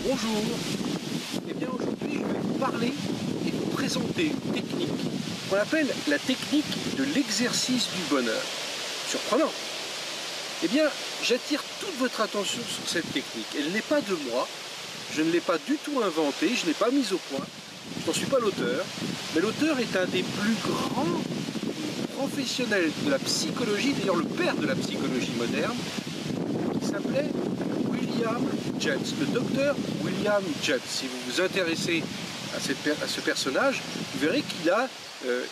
Bonjour. Eh bien aujourd'hui je vais vous parler et vous présenter une technique qu'on appelle la technique de l'exercice du bonheur. Surprenant. Eh bien j'attire toute votre attention sur cette technique. Elle n'est pas de moi, je ne l'ai pas du tout inventée, je ne l'ai pas mise au point, je n'en suis pas l'auteur, mais l'auteur est un des plus grands professionnels de la psychologie, d'ailleurs le père de la psychologie moderne, qui s'appelait William James, le docteur William James. Si vous vous intéressez à ce personnage, vous verrez qu'il a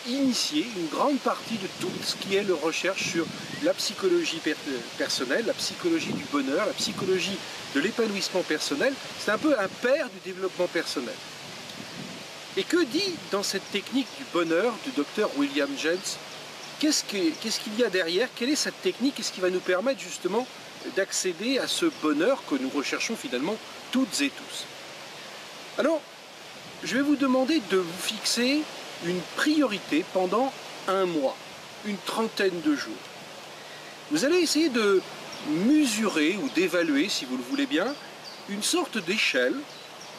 initié une grande partie de tout ce qui est la recherche sur la psychologie personnelle, la psychologie du bonheur, la psychologie de l'épanouissement personnel. C'est un peu un père du développement personnel. Et que dit dans cette technique du bonheur du docteur William James? Qu'est-ce qu'il y a derrière? Quelle est cette technique? Qu'est-ce qui va nous permettre justement d'accéder à ce bonheur que nous recherchons finalement toutes et tous? Alors, je vais vous demander de vous fixer une priorité pendant un mois, une trentaine de jours. Vous allez essayer de mesurer ou d'évaluer, si vous le voulez bien, une sorte d'échelle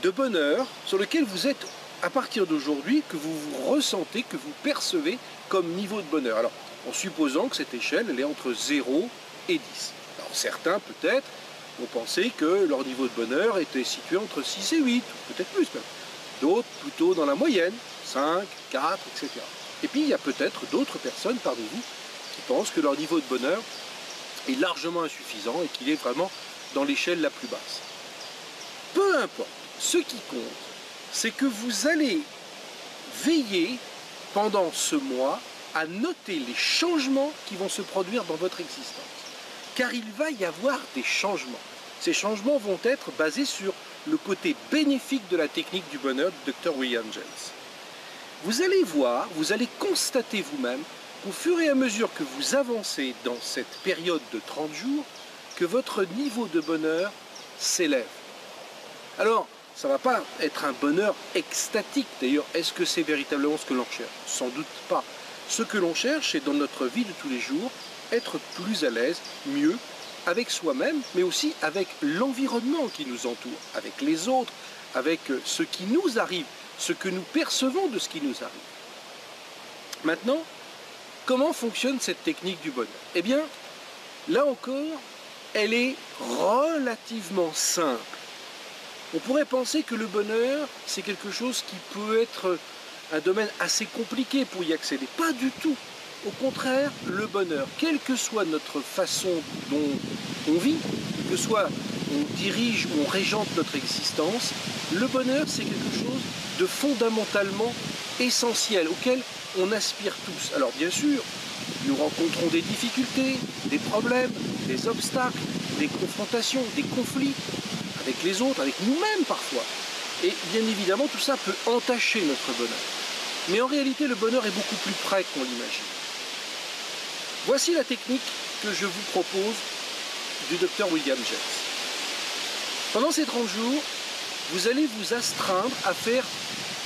de bonheur sur lequel vous êtes à partir d'aujourd'hui, que vous vous ressentez, que vous percevez comme niveau de bonheur. Alors, en supposant que cette échelle, elle est entre 0 et 10. Alors, certains, peut-être, ont pensé que leur niveau de bonheur était situé entre 6 et 8, peut-être plus même. D'autres, plutôt dans la moyenne, 5, 4, etc. Et puis, il y a peut-être d'autres personnes parmi vous qui pensent que leur niveau de bonheur est largement insuffisant et qu'il est vraiment dans l'échelle la plus basse. Peu importe, ce qui compte, c'est que vous allez veiller pendant ce mois à noter les changements qui vont se produire dans votre existence. Car il va y avoir des changements. Ces changements vont être basés sur le côté bénéfique de la technique du bonheur du Dr William James. Vous allez voir, vous allez constater vous-même, au fur et à mesure que vous avancez dans cette période de 30 jours, que votre niveau de bonheur s'élève. Alors, ça ne va pas être un bonheur extatique. D'ailleurs, est-ce que c'est véritablement ce que l'on cherche? Sans doute pas. Ce que l'on cherche, c'est dans notre vie de tous les jours, être plus à l'aise, mieux, avec soi-même, mais aussi avec l'environnement qui nous entoure, avec les autres, avec ce qui nous arrive, ce que nous percevons de ce qui nous arrive. Maintenant, comment fonctionne cette technique du bonheur? Eh bien, là encore, elle est relativement simple. On pourrait penser que le bonheur, c'est quelque chose qui peut être un domaine assez compliqué pour y accéder. Pas du tout. Au contraire, le bonheur, quelle que soit notre façon dont on vit, que soit on dirige ou on régente notre existence, le bonheur, c'est quelque chose de fondamentalement essentiel, auquel on aspire tous. Alors bien sûr, nous rencontrons des difficultés, des problèmes, des obstacles, des confrontations, des conflits, avec les autres, avec nous-mêmes parfois. Et bien évidemment, tout ça peut entacher notre bonheur. Mais en réalité, le bonheur est beaucoup plus près qu'on l'imagine. Voici la technique que je vous propose du Dr William James. Pendant ces 30 jours, vous allez vous astreindre à faire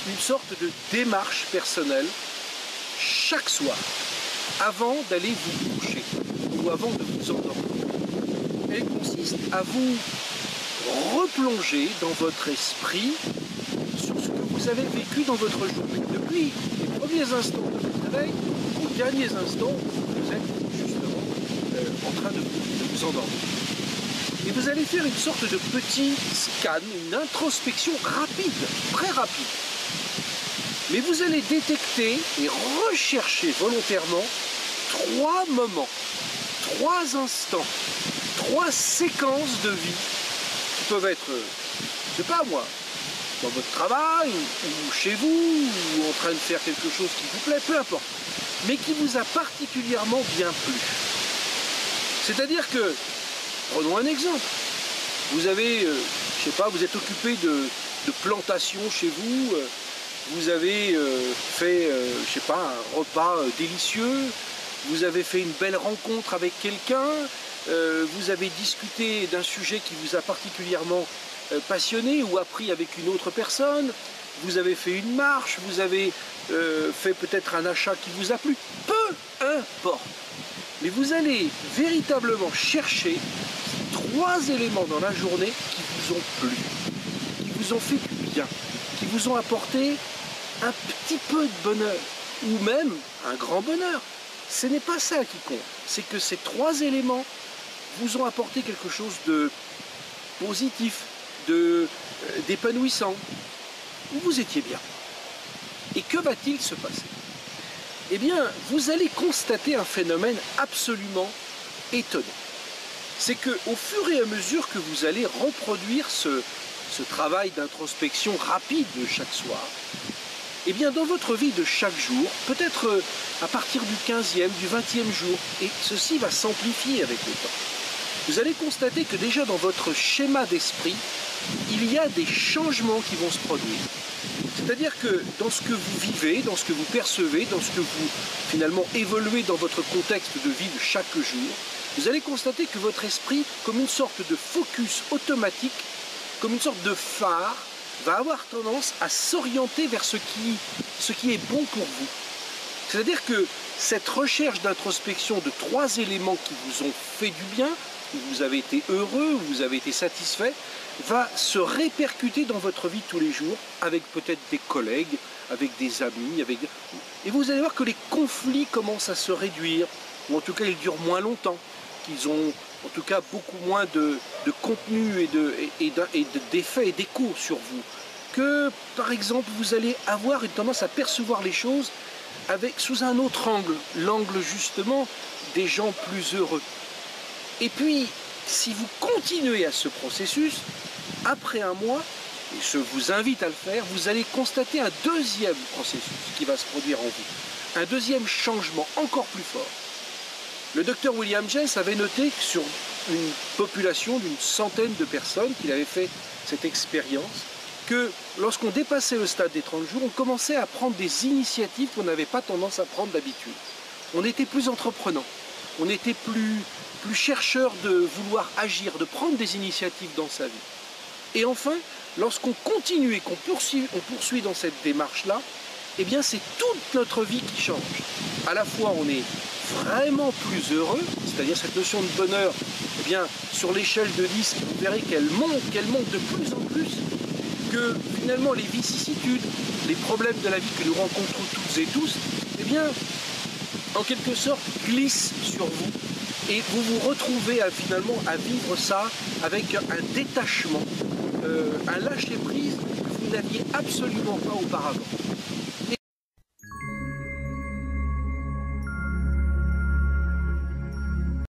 une sorte de démarche personnelle chaque soir, avant d'aller vous coucher ou avant de vous endormir. Elle consiste à vous replonger dans votre esprit sur ce que vous avez vécu dans votre journée, depuis les premiers instants de votre réveil aux derniers instants où vous êtes justement en train de vous endormir. Et vous allez faire une sorte de petit scan, une introspection rapide, très rapide. Mais vous allez détecter et rechercher volontairement 3 moments, 3 instants, 3 séquences de vie qui peuvent être, je sais pas moi, dans votre travail, ou chez vous, ou en train de faire quelque chose qui vous plaît, peu importe, mais qui vous a particulièrement bien plu. C'est-à-dire que, prenons un exemple, vous avez, je sais pas, vous êtes occupé de plantation chez vous, vous avez fait, je sais pas, un repas délicieux, vous avez fait une belle rencontre avec quelqu'un, vous avez discuté d'un sujet qui vous a particulièrement passionné ou appris avec une autre personne, vous avez fait une marche, vous avez fait peut-être un achat qui vous a plu, peu importe. Mais vous allez véritablement chercher 3 éléments dans la journée qui vous ont plu, vous ont fait du bien, qui vous ont apporté un petit peu de bonheur, ou même un grand bonheur. Ce n'est pas ça qui compte, c'est que ces trois éléments vous ont apporté quelque chose de positif, d'épanouissant, où vous étiez bien. Et que va-t-il se passer? Eh bien, vous allez constater un phénomène absolument étonnant. C'est qu'au fur et à mesure que vous allez reproduire ce travail d'introspection rapide de chaque soir, eh bien, dans votre vie de chaque jour, peut-être à partir du 15e, du 20e jour, et ceci va s'amplifier avec le temps, vous allez constater que déjà dans votre schéma d'esprit, il y a des changements qui vont se produire. C'est-à-dire que dans ce que vous vivez, dans ce que vous percevez, dans ce que vous finalement évoluez dans votre contexte de vie de chaque jour, vous allez constater que votre esprit, comme une sorte de focus automatique, comme une sorte de phare, va avoir tendance à s'orienter vers ce qui est bon pour vous. C'est-à-dire que cette recherche d'introspection de trois éléments qui vous ont fait du bien, où vous avez été heureux, où vous avez été satisfait, va se répercuter dans votre vie tous les jours, avec peut-être des collègues, avec des amis, et vous allez voir que les conflits commencent à se réduire, ou en tout cas ils durent moins longtemps, qu'ils ont en tout cas beaucoup moins de contenu et d'effets et d'écho sur vous. Que par exemple vous allez avoir une tendance à percevoir les choses sous un autre angle, l'angle justement des gens plus heureux. Et puis, si vous continuez à ce processus, après un mois, et je vous invite à le faire, vous allez constater un deuxième processus qui va se produire en vous. Un deuxième changement encore plus fort. Le docteur William James avait noté que sur une population d'une centaine de personnes qu'il avait fait cette expérience, que lorsqu'on dépassait le stade des 30 jours, on commençait à prendre des initiatives qu'on n'avait pas tendance à prendre d'habitude. On était plus entreprenant, on était plus chercheur de vouloir agir, de prendre des initiatives dans sa vie. Et enfin, lorsqu'on continue et qu'on poursuit dans cette démarche-là, eh bien c'est toute notre vie qui change. À la fois on est vraiment plus heureux, c'est-à-dire cette notion de bonheur, eh bien sur l'échelle de 10, vous verrez qu'elle monte de plus en plus, que finalement les vicissitudes, les problèmes de la vie que nous rencontrons toutes et tous, eh bien en quelque sorte glissent sur vous. Et vous vous retrouvez finalement à vivre ça avec un détachement, un lâcher-prise que vous n'aviez absolument pas auparavant.